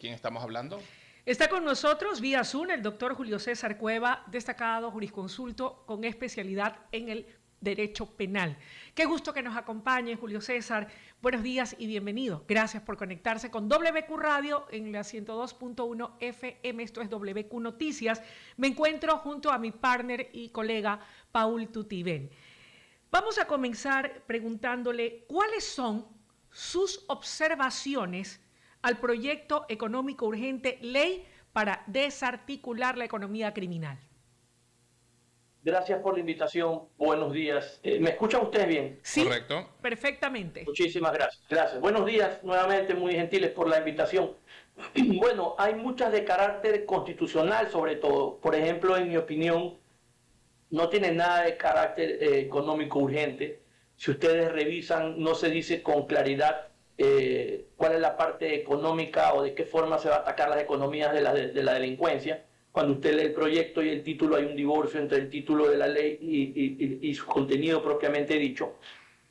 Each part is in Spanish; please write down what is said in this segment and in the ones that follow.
quién estamos hablando? Está con nosotros vía Zoom el doctor Julio César Cueva, destacado jurisconsulto con especialidad en el derecho penal. Qué gusto que nos acompañe, Julio César. Buenos días y bienvenido. Gracias por conectarse con WQ Radio en la 102.1 FM. Esto es WQ Noticias. Me encuentro junto a mi partner y colega Paul Tutibén. Vamos a comenzar preguntándole cuáles son sus observaciones al proyecto económico urgente Ley para desarticular la economía criminal. Gracias por la invitación. Buenos días. ¿Me escuchan ustedes bien? Sí, correcto. Perfectamente. Muchísimas gracias. Gracias. Buenos días, nuevamente muy gentiles por la invitación. Bueno, hay muchas de carácter constitucional sobre todo. Por ejemplo, en mi opinión, no tiene nada de carácter económico urgente. Si ustedes revisan, no se dice con claridad cuál es la parte económica o de qué forma se va a atacar las economías de la delincuencia. Cuando usted lee el proyecto y el título, hay un divorcio entre el título de la ley y su contenido propiamente dicho.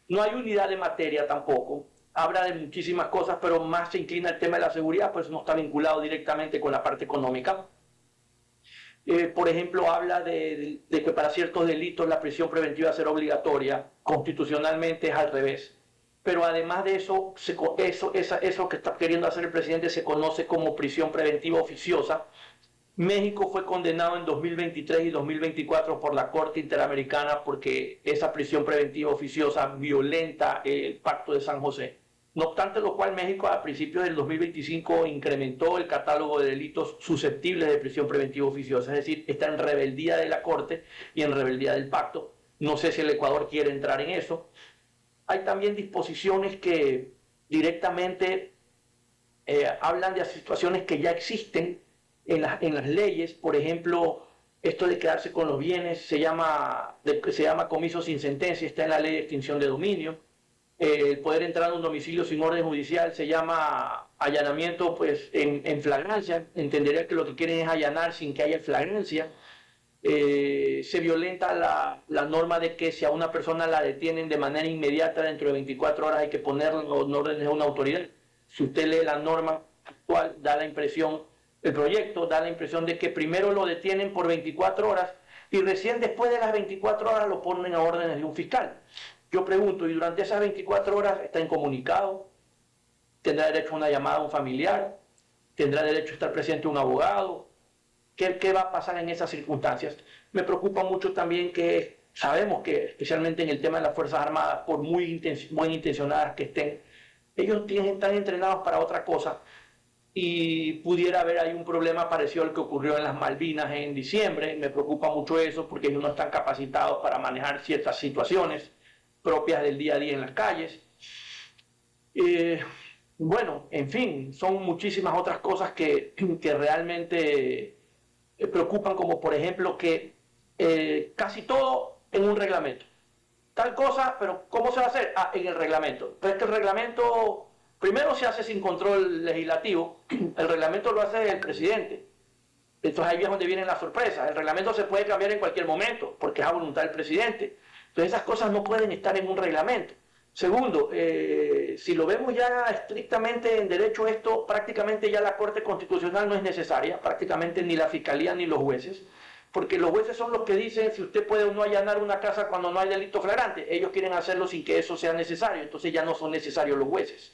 No hay unidad de materia tampoco. Habla de muchísimas cosas, pero más se inclina el tema de la seguridad, pues no está vinculado directamente con la parte económica. Por ejemplo, habla de que para ciertos delitos la prisión preventiva será obligatoria. Constitucionalmente es al revés. Pero además de eso, eso que está queriendo hacer el presidente se conoce como prisión preventiva oficiosa. México fue condenado en 2023 y 2024 por la Corte Interamericana porque esa prisión preventiva oficiosa violenta el Pacto de San José. No obstante lo cual, México a principios del 2025 incrementó el catálogo de delitos susceptibles de prisión preventiva oficiosa, es decir, está en rebeldía de la Corte y en rebeldía del Pacto. No sé si el Ecuador quiere entrar en eso. Hay también disposiciones que directamente hablan de situaciones que ya existen en las leyes. Por ejemplo, esto de quedarse con los bienes se llama comiso sin sentencia, está en la ley de extinción de dominio. El poder entrar a un domicilio sin orden judicial se llama allanamiento pues, en flagrancia. Entendería que lo que quieren es allanar sin que haya flagrancia. Se violenta la norma de que si a una persona la detienen de manera inmediata dentro de 24 horas hay que ponerlo en órdenes de una autoridad. Si usted lee la norma actual, el proyecto da la impresión de que primero lo detienen por 24 horas y recién después de las 24 horas lo ponen a órdenes de un fiscal. Yo pregunto, ¿y durante esas 24 horas está incomunicado? ¿Tendrá derecho a una llamada a un familiar? ¿Tendrá derecho a estar presente un abogado? ¿Qué va a pasar en esas circunstancias? Me preocupa mucho también que sabemos que, especialmente en el tema de las Fuerzas Armadas, por muy buen intencionadas que estén, ellos están entrenados para otra cosa y pudiera haber ahí un problema parecido al que ocurrió en las Malvinas en diciembre. Me preocupa mucho eso porque ellos no están capacitados para manejar ciertas situaciones propias del día a día en las calles. Bueno, en fin, son muchísimas otras cosas que realmente preocupan, como por ejemplo que casi todo en un reglamento. Tal cosa, pero ¿cómo se va a hacer? En el reglamento. Pero es que el reglamento primero se hace sin control legislativo, el reglamento lo hace el presidente. Entonces ahí es donde vienen las sorpresas. El reglamento se puede cambiar en cualquier momento, porque es a voluntad del presidente. Entonces esas cosas no pueden estar en un reglamento. Segundo, si lo vemos ya estrictamente en derecho, esto prácticamente ya la Corte Constitucional no es necesaria, prácticamente ni la Fiscalía ni los jueces, porque los jueces son los que dicen si usted puede o no allanar una casa cuando no hay delito flagrante. Ellos quieren hacerlo sin que eso sea necesario, entonces ya no son necesarios los jueces.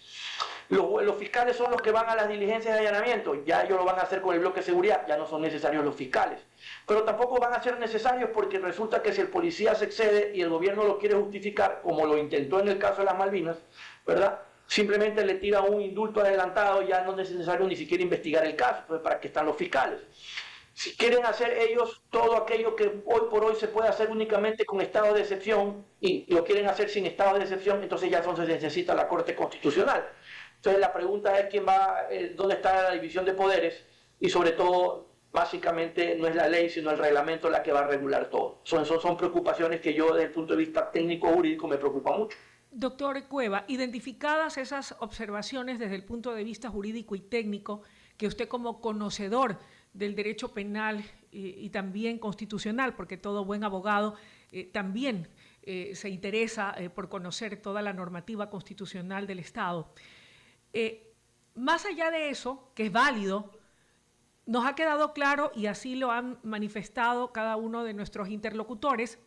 Los fiscales son los que van a las diligencias de allanamiento, ya ellos lo van a hacer con el bloque de seguridad, ya no son necesarios los fiscales. Pero tampoco van a ser necesarios porque resulta que si el policía se excede y el gobierno lo quiere justificar, como lo intentó en el caso de las Malvinas, ¿verdad? Simplemente le tira un indulto adelantado, ya no es necesario ni siquiera investigar el caso, pues ¿para qué están los fiscales? Si quieren hacer ellos todo aquello que hoy por hoy se puede hacer únicamente con estado de excepción y lo quieren hacer sin estado de excepción, entonces ya se necesita la Corte Constitucional. Entonces la pregunta es dónde está la división de poderes y sobre todo, básicamente no es la ley sino el reglamento la que va a regular todo. Son preocupaciones que yo desde el punto de vista técnico jurídico me preocupa mucho. Doctor Cueva, identificadas esas observaciones desde el punto de vista jurídico y técnico, que usted como conocedor del derecho penal y también constitucional, porque todo buen abogado también se interesa por conocer toda la normativa constitucional del Estado, más allá de eso, que es válido, nos ha quedado claro, y así lo han manifestado cada uno de nuestros interlocutores,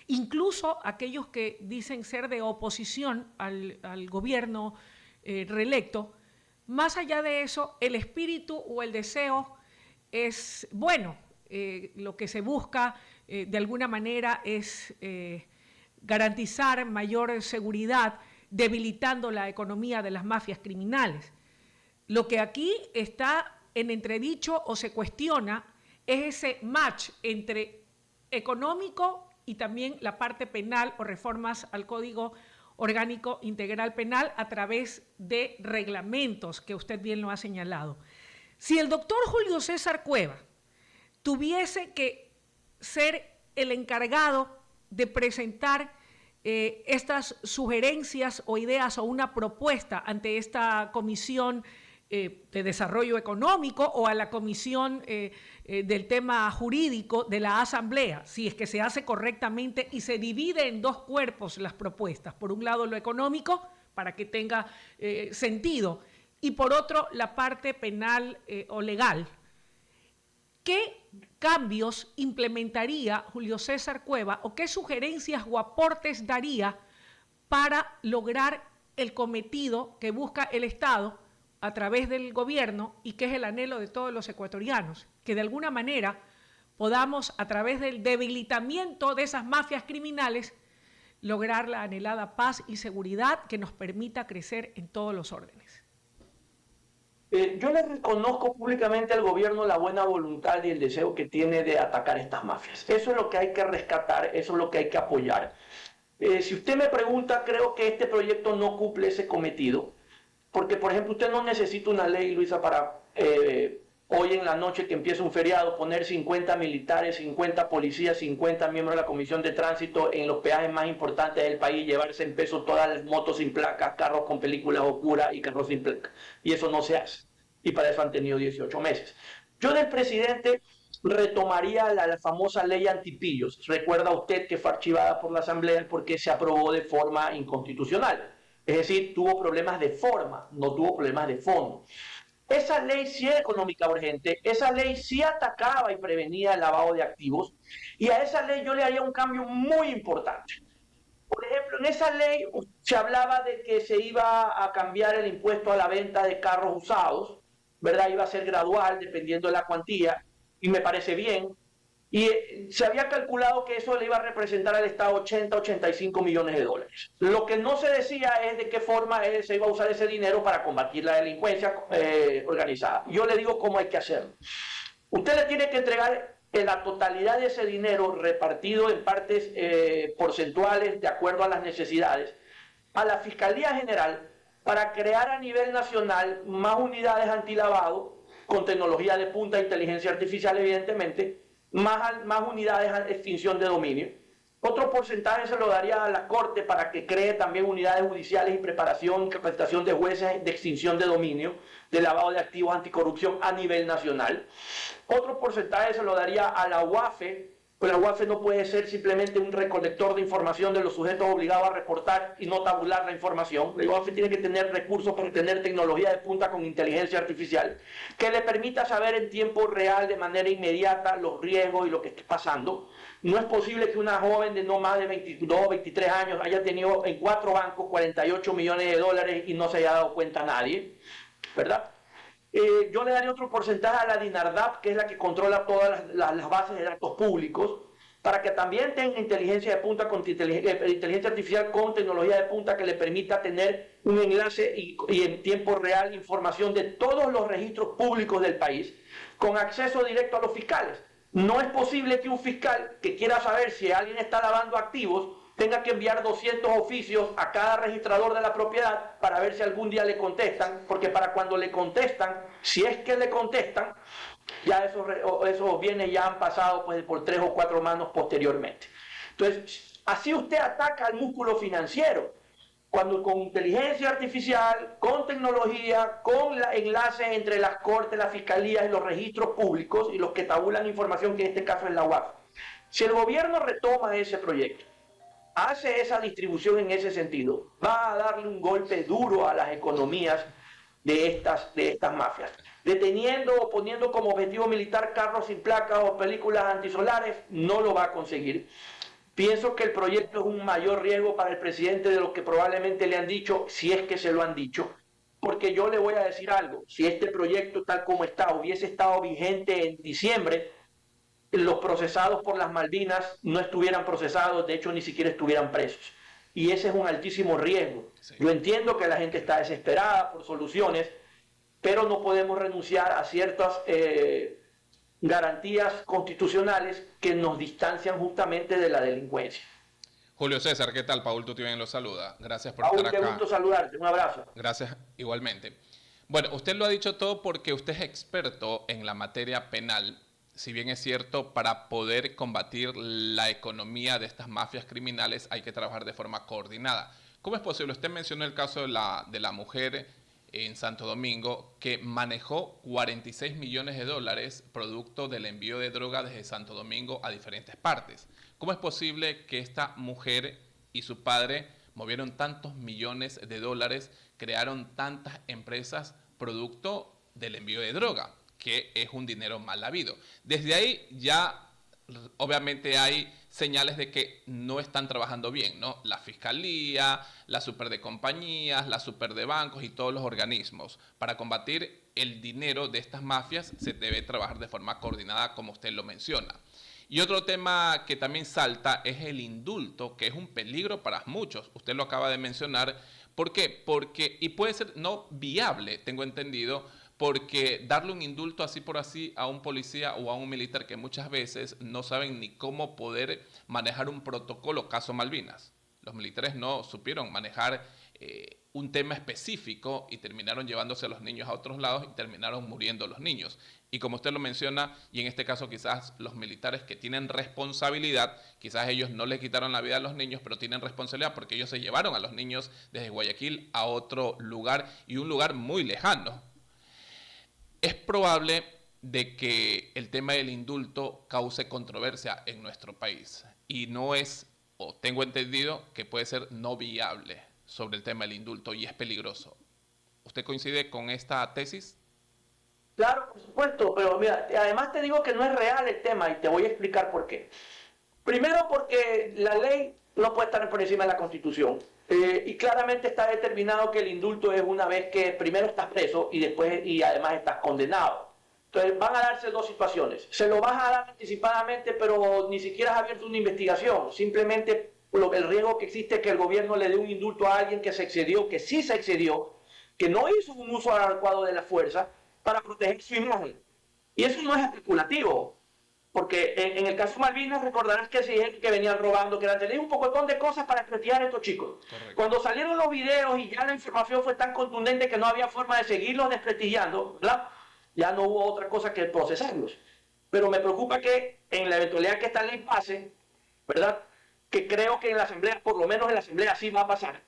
incluso aquellos que dicen ser de oposición al gobierno reelecto, más allá de eso, el espíritu o el deseo es bueno. Lo que se busca de alguna manera es garantizar mayor seguridad, debilitando la economía de las mafias criminales. Lo que aquí está en entredicho o se cuestiona es ese match entre económico y también la parte penal o reformas al Código Orgánico Integral Penal a través de reglamentos que usted bien lo ha señalado. Si el doctor Julio César Cueva tuviese que ser el encargado de presentar estas sugerencias o ideas o una propuesta ante esta comisión de desarrollo económico o a la comisión del tema jurídico de la Asamblea, si es que se hace correctamente y se divide en dos cuerpos las propuestas, por un lado lo económico para que tenga sentido y por otro la parte penal o legal. ¿Qué cambios implementaría Julio César Cueva o qué sugerencias o aportes daría para lograr el cometido que busca el Estado a través del gobierno y que es el anhelo de todos los ecuatorianos? Que de alguna manera podamos, a través del debilitamiento de esas mafias criminales, lograr la anhelada paz y seguridad que nos permita crecer en todos los órdenes. Yo le reconozco públicamente al gobierno la buena voluntad y el deseo que tiene de atacar estas mafias. Eso es lo que hay que rescatar, eso es lo que hay que apoyar. Si usted me pregunta, creo que este proyecto no cumple ese cometido, porque, por ejemplo, usted no necesita una ley, Luisa, para hoy en la noche que empieza un feriado poner 50 militares, 50 policías, 50 miembros de la Comisión de Tránsito en los peajes más importantes del país, llevarse en peso todas las motos sin placas, carros con películas oscuras y carros sin placas. Y eso no se hace. Y para eso han tenido 18 meses. Yo del presidente retomaría la famosa ley antipillos. Recuerda usted que fue archivada por la Asamblea porque se aprobó de forma inconstitucional. Es decir, tuvo problemas de forma, no tuvo problemas de fondo. Esa ley sí era económica urgente, esa ley sí atacaba y prevenía el lavado de activos, y a esa ley yo le haría un cambio muy importante. Por ejemplo, en esa ley se hablaba de que se iba a cambiar el impuesto a la venta de carros usados, ¿verdad? Iba a ser gradual dependiendo de la cuantía, y me parece bien. Y se había calculado que eso le iba a representar al Estado 85 millones de dólares. Lo que no se decía es de qué forma se iba a usar ese dinero para combatir la delincuencia organizada. Yo le digo cómo hay que hacerlo. Usted le tiene que entregar la totalidad de ese dinero repartido en partes porcentuales de acuerdo a las necesidades a la Fiscalía General para crear a nivel nacional más unidades antilavado con tecnología de punta, inteligencia artificial evidentemente, más unidades de extinción de dominio. Otro porcentaje se lo daría a la Corte para que cree también unidades judiciales y preparación, capacitación de jueces de extinción de dominio, de lavado de activos anticorrupción a nivel nacional. Otro porcentaje se lo daría a la UAFE, pues la UAFE no puede ser simplemente un recolector de información de los sujetos obligados a reportar y no tabular la información. La UAFE tiene que tener recursos para tener tecnología de punta con inteligencia artificial que le permita saber en tiempo real, de manera inmediata, los riesgos y lo que esté pasando. No es posible que una joven de no más de 22 o 23 años haya tenido en 4 bancos 48 millones de dólares y no se haya dado cuenta a nadie, ¿verdad? Yo le daría otro porcentaje a la DINARDAP, que es la que controla todas las bases de datos públicos, para que también tenga inteligencia de punta con inteligencia artificial con tecnología de punta que le permita tener un enlace y en tiempo real información de todos los registros públicos del país, con acceso directo a los fiscales. No es posible que un fiscal que quiera saber si alguien está lavando activos tenga que enviar 200 oficios a cada registrador de la propiedad para ver si algún día le contestan, porque para cuando le contestan, si es que le contestan, ya esos bienes ya han pasado pues, por 3 o 4 manos posteriormente. Entonces, así usted ataca al músculo financiero, cuando con inteligencia artificial, con tecnología, con enlaces entre las cortes, las fiscalías y los registros públicos y los que tabulan información, que en este caso es la UAF. Si el gobierno retoma ese proyecto, hace esa distribución en ese sentido, va a darle un golpe duro a las economías de estas mafias. Deteniendo o poniendo como objetivo militar carros sin placas o películas antisolares, no lo va a conseguir. Pienso que el proyecto es un mayor riesgo para el presidente de lo que probablemente le han dicho, si es que se lo han dicho, porque yo le voy a decir algo, si este proyecto tal como está hubiese estado vigente en diciembre, los procesados por las Malvinas no estuvieran procesados, de hecho ni siquiera estuvieran presos. Y ese es un altísimo riesgo. Sí. Yo entiendo que la gente está desesperada por soluciones, pero no podemos renunciar a ciertas garantías constitucionales que nos distancian justamente de la delincuencia. Julio César, ¿qué tal? Paul Tutibén lo saluda. Gracias por Paul, estar acá. Qué gusto saludarte. Un abrazo. Gracias, igualmente. Bueno, usted lo ha dicho todo porque usted es experto en la materia penal. Si bien es cierto, para poder combatir la economía de estas mafias criminales hay que trabajar de forma coordinada. ¿Cómo es posible? Usted mencionó el caso de la mujer en Santo Domingo que manejó 46 millones de dólares producto del envío de droga desde Santo Domingo a diferentes partes. ¿Cómo es posible que esta mujer y su padre movieron tantos millones de dólares, crearon tantas empresas producto del envío de droga, que es un dinero mal habido? Desde ahí ya obviamente hay señales de que no están trabajando bien, ¿no? La fiscalía, la super de compañías, la super de bancos y todos los organismos. Para combatir el dinero de estas mafias se debe trabajar de forma coordinada, como usted lo menciona. Y otro tema que también salta es el indulto, que es un peligro para muchos. Usted lo acaba de mencionar. ¿Por qué? Porque, y puede ser no viable, tengo entendido, porque darle un indulto así por así a un policía o a un militar que muchas veces no saben ni cómo poder manejar un protocolo, caso Malvinas. Los militares no supieron manejar un tema específico y terminaron llevándose a los niños a otros lados y terminaron muriendo los niños. Y como usted lo menciona, y en este caso quizás los militares que tienen responsabilidad, quizás ellos no le quitaron la vida a los niños, pero tienen responsabilidad porque ellos se llevaron a los niños desde Guayaquil a otro lugar y un lugar muy lejano. Es probable de que el tema del indulto cause controversia en nuestro país y no es, o tengo entendido, que puede ser no viable sobre el tema del indulto y es peligroso. ¿Usted coincide con esta tesis? Claro, por supuesto, pero mira, además te digo que no es real el tema y te voy a explicar por qué. Primero porque la ley no puede estar por encima de la Constitución. Y claramente está determinado que el indulto es una vez que primero estás preso y además estás condenado. Entonces van a darse dos situaciones. Se lo vas a dar anticipadamente, pero ni siquiera has abierto una investigación. Simplemente el riesgo que existe es que el gobierno le dé un indulto a alguien que se excedió, que sí se excedió, que no hizo un uso adecuado de la fuerza para proteger su imagen. Y eso no es especulativo. Porque en el caso Malvinas recordarás que sí, que venían robando, que eran tenían un pocotón de cosas para desprestigiar a estos chicos. Correcto. Cuando salieron los videos y ya la información fue tan contundente que no había forma de seguirlos desprestigiando, ¿verdad? Ya no hubo otra cosa que procesarlos. Pero me preocupa que en la eventualidad que esta ley pase, ¿verdad? Que creo que en la Asamblea, por lo menos en la Asamblea sí va a pasar.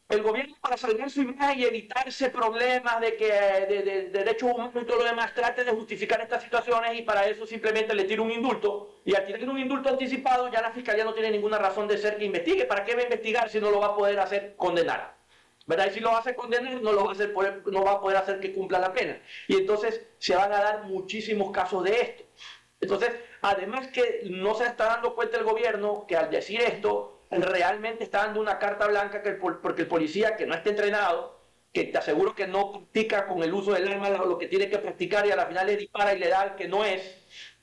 El gobierno, para salvar su imagen y evitarse problemas de derechos humanos y todo lo demás, trate de justificar estas situaciones y para eso simplemente le tira un indulto. Y al tirar un indulto anticipado ya la Fiscalía no tiene ninguna razón de ser que investigue. ¿Para qué va a investigar si no lo va a poder hacer condenar? ¿Verdad? Y si lo va a hacer condenar, no va a poder hacer que cumpla la pena. Y entonces se van a dar muchísimos casos de esto. Entonces, además que no se está dando cuenta el gobierno que al decir esto, realmente está dando una carta blanca porque el policía que no esté entrenado, que te aseguro que no practica con el uso del arma lo que tiene que practicar y a la final le dispara y le da al que no es,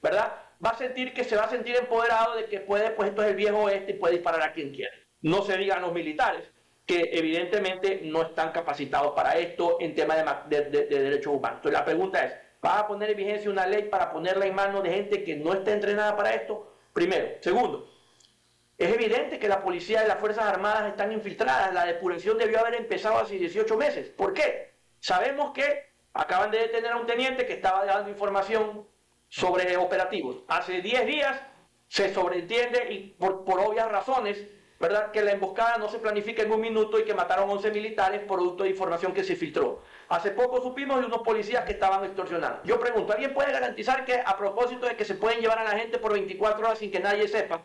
¿verdad? Va a sentir que se va a sentir empoderado de que puede, pues esto es el viejo oeste y puede disparar a quien quiera. No se digan los militares, que evidentemente no están capacitados para esto en temas de derechos humanos. Entonces la pregunta es, ¿vas a poner en vigencia una ley para ponerla en manos de gente que no está entrenada para esto? Primero. Segundo, es evidente que la policía y las Fuerzas Armadas están infiltradas. La depuración debió haber empezado hace 18 meses. ¿Por qué? Sabemos que acaban de detener a un teniente que estaba dando información sobre operativos. Hace 10 días se sobreentiende, y por obvias razones, ¿verdad?, que la emboscada no se planifica en un minuto y que mataron 11 militares producto de información que se filtró. Hace poco supimos de unos policías que estaban extorsionando. Yo pregunto, ¿alguien puede garantizar que a propósito de que se pueden llevar a la gente por 24 horas sin que nadie sepa,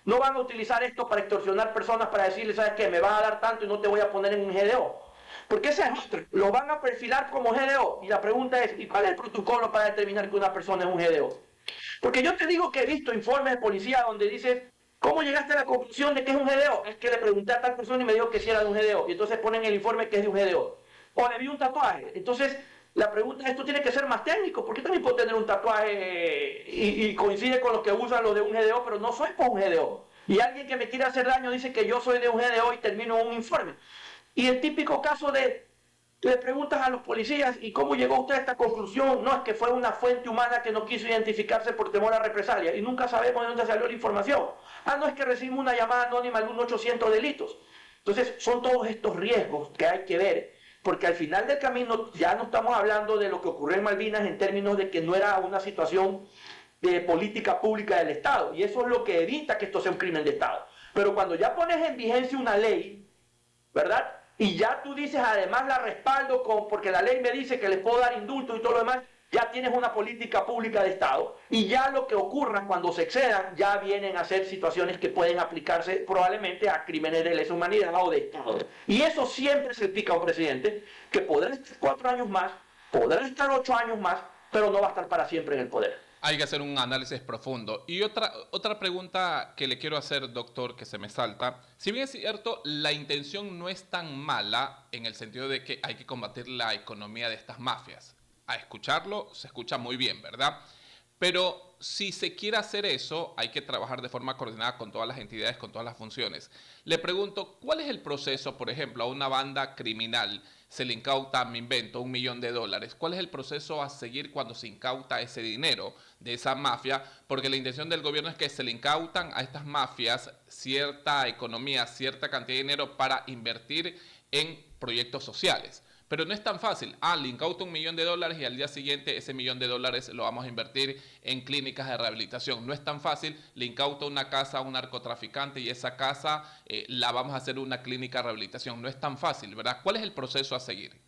no van a utilizar esto para extorsionar personas, para decirles, ¿sabes qué? Me vas a dar tanto y no te voy a poner en un GDO? Porque esa es otra. Lo van a perfilar como GDO. Y la pregunta es, ¿y cuál es el protocolo para determinar que una persona es un GDO? Porque yo te digo que he visto informes de policía donde dices, ¿cómo llegaste a la conclusión de que es un GDO? Es que le pregunté a tal persona y me dijo que sí era de un GDO. Y entonces ponen el informe que es de un GDO. O le vi un tatuaje. Entonces, la pregunta es, esto tiene que ser más técnico. Porque también puedo tener un tatuaje y coincide con los que usan los de un GDO, pero no soy por un GDO. Y alguien que me quiere hacer daño dice que yo soy de un GDO y termino un informe. Y el típico caso de, le preguntas a los policías, ¿y cómo llegó usted a esta conclusión? No, es que fue una fuente humana que no quiso identificarse por temor a represalia. Y nunca sabemos de dónde salió la información. Ah, no, es que recibimos una llamada anónima de algunos 800 delitos. Entonces, son todos estos riesgos que hay que ver, porque al final del camino ya no estamos hablando de lo que ocurrió en Malvinas en términos de que no era una situación de política pública del Estado. Y eso es lo que evita que esto sea un crimen de Estado. Pero cuando ya pones en vigencia una ley, ¿verdad? Y ya tú dices, además la respaldo porque la ley me dice que les puedo dar indulto y todo lo demás, ya tienes una política pública de Estado. Y ya lo que ocurra cuando se excedan, ya vienen a ser situaciones que pueden aplicarse probablemente a crímenes de lesa humanidad o de Estado. Y eso siempre se explica a un presidente que podrá estar 4 años más, podrá estar 8 años más, pero no va a estar para siempre en el poder. Hay que hacer un análisis profundo. Y otra pregunta que le quiero hacer, doctor, que se me salta. Si bien es cierto, la intención no es tan mala en el sentido de que hay que combatir la economía de estas mafias. A escucharlo, se escucha muy bien, ¿verdad? Pero si se quiere hacer eso, hay que trabajar de forma coordinada con todas las entidades, con todas las funciones. Le pregunto, ¿cuál es el proceso, por ejemplo, a una banda criminal? Se le incauta, me invento, $1 millón. ¿Cuál es el proceso a seguir cuando se incauta ese dinero de esa mafia? Porque la intención del gobierno es que se le incautan a estas mafias cierta economía, cierta cantidad de dinero para invertir en proyectos sociales. Pero no es tan fácil. Le incauto $1 millón y al día siguiente ese $1 millón lo vamos a invertir en clínicas de rehabilitación. No es tan fácil. Le incauto una casa a un narcotraficante y esa casa la vamos a hacer una clínica de rehabilitación. No es tan fácil, ¿verdad? ¿Cuál es el proceso a seguir?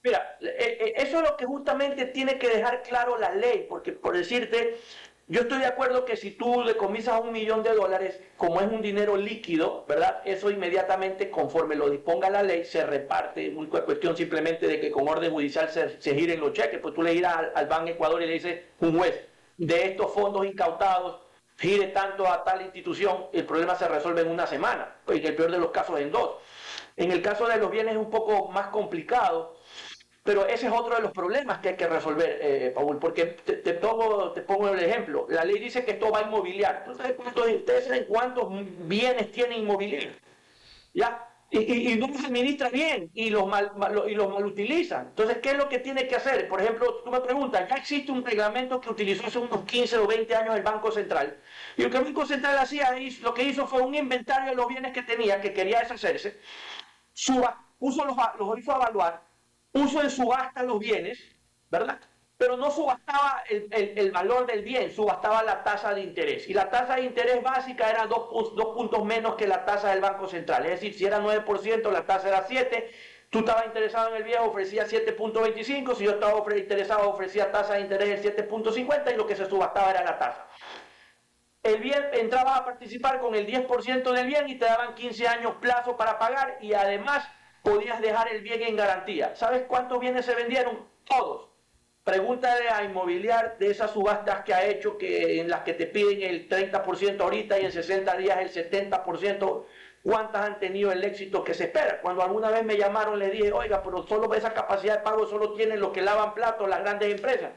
Mira, eso es lo que justamente tiene que dejar claro la ley, porque por decirte, yo estoy de acuerdo que si tú decomisas $1 millón, como es un dinero líquido, ¿verdad? Eso inmediatamente, conforme lo disponga la ley, se reparte. Es cuestión simplemente de que con orden judicial se giren los cheques. Pues tú le irás al Banco Ecuador y le dices, un juez, de estos fondos incautados, gire tanto a tal institución, el problema se resuelve en una semana, y en el peor de los casos en 2. En el caso de los bienes es un poco más complicado, pero ese es otro de los problemas que hay que resolver, Paul, porque te pongo el ejemplo. La ley dice que esto va a inmobiliar. ¿Ustedes saben cuántos bienes tiene inmobiliario? ¿Ya? Y no los administra bien y los malutilizan. Entonces, ¿qué es lo que tiene que hacer? Por ejemplo, tú me preguntas, ya existe un reglamento que utilizó hace unos 15 o 20 años el Banco Central. Y lo que el Banco Central lo que hizo fue un inventario de los bienes que tenía, que quería deshacerse, los hizo evaluar, puso en subasta los bienes, ¿verdad? Pero no subastaba el valor del bien, subastaba la tasa de interés. Y la tasa de interés básica era 2 puntos menos que la tasa del Banco Central. Es decir, si era 9%, la tasa era 7%. Tú estabas interesado en el bien, ofrecía 7.25. Si yo estaba interesado, ofrecía tasa de interés del 7.50 y lo que se subastaba era la tasa. El bien, entrabas a participar con el 10% del bien y te daban 15 años plazo para pagar y además podías dejar el bien en garantía. ¿Sabes cuántos bienes se vendieron? Todos. Pregúntale a Inmobiliar de esas subastas que ha hecho, en las que te piden el 30% ahorita y en 60 días el 70%, ¿cuántas han tenido el éxito que se espera? Cuando alguna vez me llamaron les dije, oiga, pero solo esa capacidad de pago solo tienen los que lavan platos, las grandes empresas,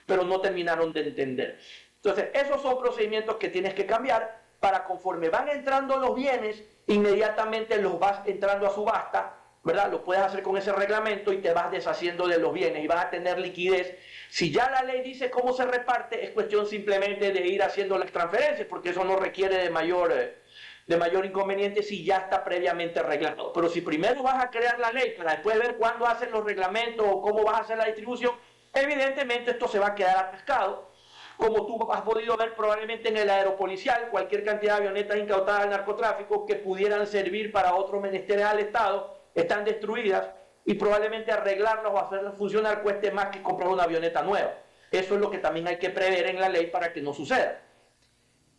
pero no terminaron de entender. Entonces, esos son procedimientos que tienes que cambiar para conforme van entrando los bienes, inmediatamente los vas entrando a subasta, ¿verdad? Lo puedes hacer con ese reglamento y te vas deshaciendo de los bienes y vas a tener liquidez. Si ya la ley dice cómo se reparte, es cuestión simplemente de ir haciendo las transferencias, porque eso no requiere de mayor inconveniente si ya está previamente arreglado. Pero si primero vas a crear la ley para después ver cuándo hacen los reglamentos o cómo vas a hacer la distribución, evidentemente esto se va a quedar atascado. Como tú has podido ver probablemente en el aeropolicial, cualquier cantidad de avionetas incautadas al narcotráfico que pudieran servir para otros menesteres al Estado, están destruidas y probablemente arreglarlas o hacerlas funcionar cueste más que comprar una avioneta nueva. Eso es lo que también hay que prever en la ley para que no suceda.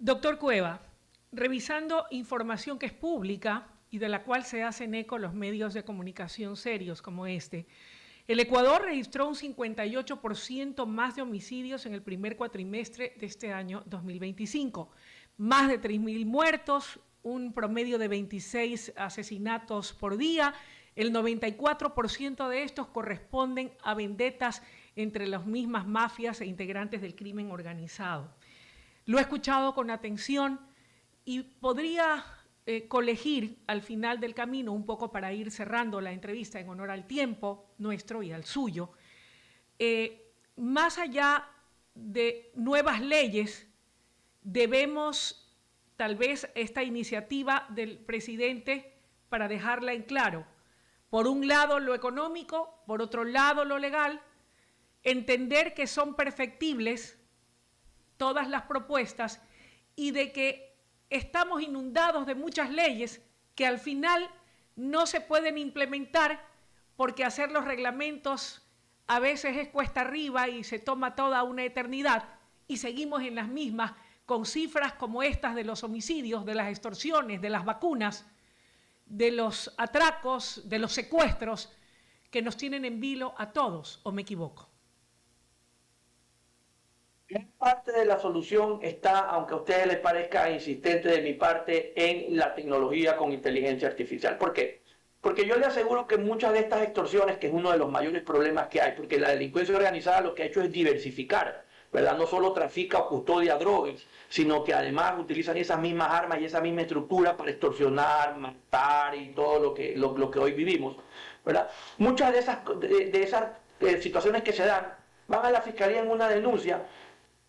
Doctor Cueva, revisando información que es pública y de la cual se hacen eco los medios de comunicación serios como este. El Ecuador registró un 58% más de homicidios en el primer cuatrimestre de este año 2025. Más de 3.000 muertos, un promedio de 26 asesinatos por día. El 94% de estos corresponden a vendetas entre las mismas mafias e integrantes del crimen organizado. Lo he escuchado con atención y podría colegir al final del camino, un poco para ir cerrando la entrevista en honor al tiempo nuestro y al suyo, más allá de nuevas leyes, debemos tal vez esta iniciativa del presidente para dejarla en claro. Por un lado lo económico, por otro lado lo legal, entender que son perfectibles todas las propuestas y de que estamos inundados de muchas leyes que al final no se pueden implementar porque hacer los reglamentos a veces es cuesta arriba y se toma toda una eternidad y seguimos en las mismas con cifras como estas de los homicidios, de las extorsiones, de las vacunas, de los atracos, de los secuestros que nos tienen en vilo a todos, ¿o me equivoco? Gran parte de la solución está, aunque a ustedes les parezca insistente de mi parte, en la tecnología con inteligencia artificial. ¿Por qué? Porque yo le aseguro que muchas de estas extorsiones, que es uno de los mayores problemas que hay, porque la delincuencia organizada lo que ha hecho es diversificar, ¿verdad? No solo trafica o custodia drogas, sino que además utilizan esas mismas armas y esa misma estructura para extorsionar, matar y todo lo que hoy vivimos, ¿verdad? Muchas de esas situaciones que se dan van a la fiscalía en una denuncia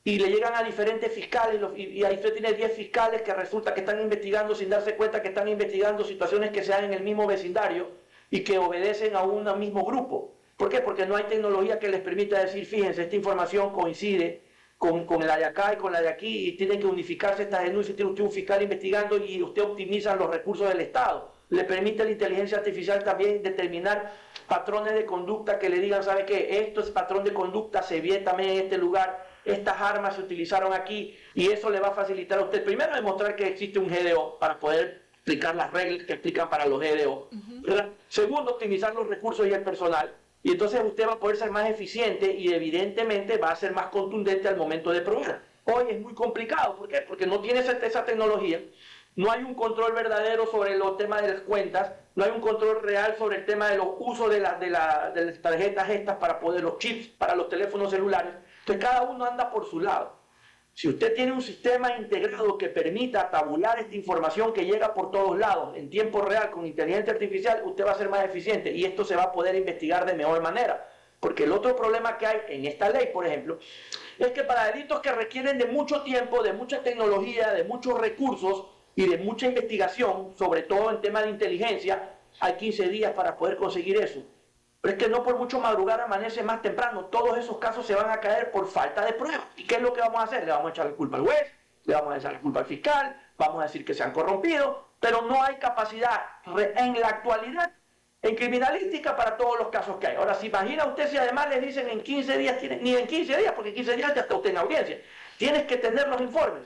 y le llegan a diferentes fiscales y ahí usted tiene 10 fiscales que resulta que están investigando sin darse cuenta que están investigando situaciones que se dan en el mismo vecindario y que obedecen a un mismo grupo. ¿Por qué? Porque no hay tecnología que les permita decir, fíjense, esta información coincide con la de acá y con la de aquí y tienen que unificarse estas denuncias, tiene usted un fiscal investigando y usted optimiza los recursos del Estado. Le permite a la inteligencia artificial también determinar patrones de conducta que le digan, ¿sabe qué? Esto es patrón de conducta, se ve también en este lugar, estas armas se utilizaron aquí y eso le va a facilitar a usted, primero, demostrar que existe un GDO para poder explicar las reglas que explican para los GDO. Segundo, optimizar los recursos y el personal. Y entonces usted va a poder ser más eficiente y evidentemente va a ser más contundente al momento de probar. Hoy es muy complicado. ¿Por qué? Porque no tiene esa tecnología. No hay un control verdadero sobre los temas de las cuentas. No hay un control real sobre el tema de los usos de las tarjetas estas para poder, los chips para los teléfonos celulares. Entonces cada uno anda por su lado. Si usted tiene un sistema integrado que permita tabular esta información que llega por todos lados en tiempo real con inteligencia artificial, usted va a ser más eficiente y esto se va a poder investigar de mejor manera. Porque el otro problema que hay en esta ley, por ejemplo, es que para delitos que requieren de mucho tiempo, de mucha tecnología, de muchos recursos y de mucha investigación, sobre todo en temas de inteligencia, hay 15 días para poder conseguir eso. Pero es que no por mucho madrugar amanece más temprano. Todos esos casos se van a caer por falta de pruebas. ¿Y qué es lo que vamos a hacer? Le vamos a echar la culpa al juez, le vamos a echar la culpa al fiscal, vamos a decir que se han corrompido, pero no hay capacidad en la actualidad en criminalística para todos los casos que hay. Ahora, ¿se imagina usted si además le dicen en 15 días, ni en 15 días, porque en 15 días ya está usted en audiencia, tienes que tener los informes?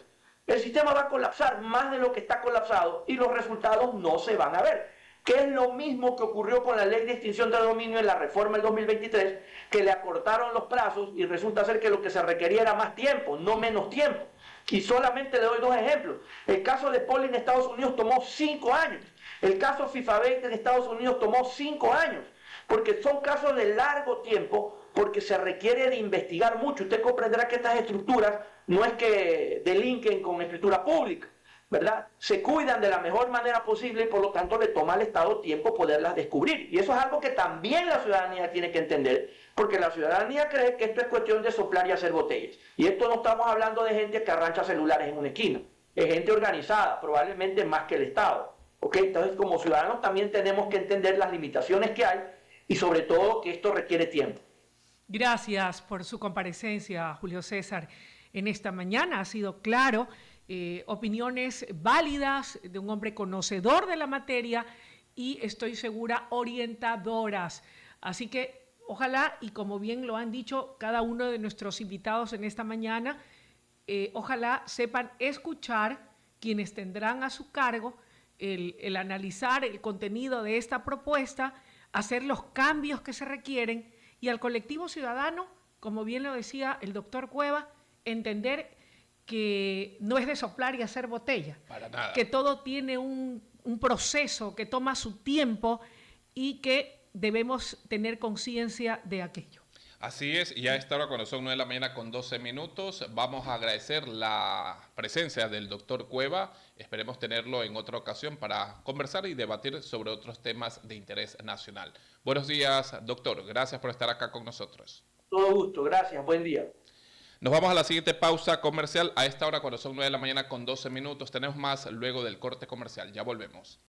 El sistema va a colapsar más de lo que está colapsado y los resultados no se van a ver. Que es lo mismo que ocurrió con la ley de extinción de dominio en la reforma del 2023, que le acortaron los plazos y resulta ser que lo que se requería era más tiempo, no menos tiempo. Y solamente le doy dos ejemplos. El caso de Poli en Estados Unidos tomó 5 años. El caso FIFA20 en Estados Unidos tomó 5 años. Porque son casos de largo tiempo, porque se requiere de investigar mucho. Usted comprenderá que estas estructuras no es que delinquen con escritura pública, ¿verdad? Se cuidan de la mejor manera posible y por lo tanto le toma al Estado tiempo poderlas descubrir. Y eso es algo que también la ciudadanía tiene que entender, porque la ciudadanía cree que esto es cuestión de soplar y hacer botellas. Y esto no estamos hablando de gente que arrancha celulares en una esquina, es gente organizada, probablemente más que el Estado. ¿Ok? Entonces, como ciudadanos también tenemos que entender las limitaciones que hay y sobre todo que esto requiere tiempo. Gracias por su comparecencia, Julio César. En esta mañana ha sido claro. Opiniones válidas de un hombre conocedor de la materia y estoy segura orientadoras. Así que ojalá, y como bien lo han dicho cada uno de nuestros invitados en esta mañana, ojalá sepan escuchar quienes tendrán a su cargo el analizar el contenido de esta propuesta, hacer los cambios que se requieren y al colectivo ciudadano, como bien lo decía el doctor Cueva, entender que no es de soplar y hacer botella, Para nada. que todo tiene un proceso que toma su tiempo y que debemos tener conciencia de aquello. Así es, y a esta hora cuando son 9 de la mañana con 12 minutos, vamos a agradecer la presencia del doctor Cueva. Esperemos tenerlo en otra ocasión para conversar y debatir sobre otros temas de interés nacional. Buenos días, doctor. Gracias por estar acá con nosotros. Todo gusto, gracias, buen día. Nos vamos a la siguiente pausa comercial. A esta hora cuando son 9 de la mañana con 12 minutos. Tenemos más luego del corte comercial. Ya volvemos.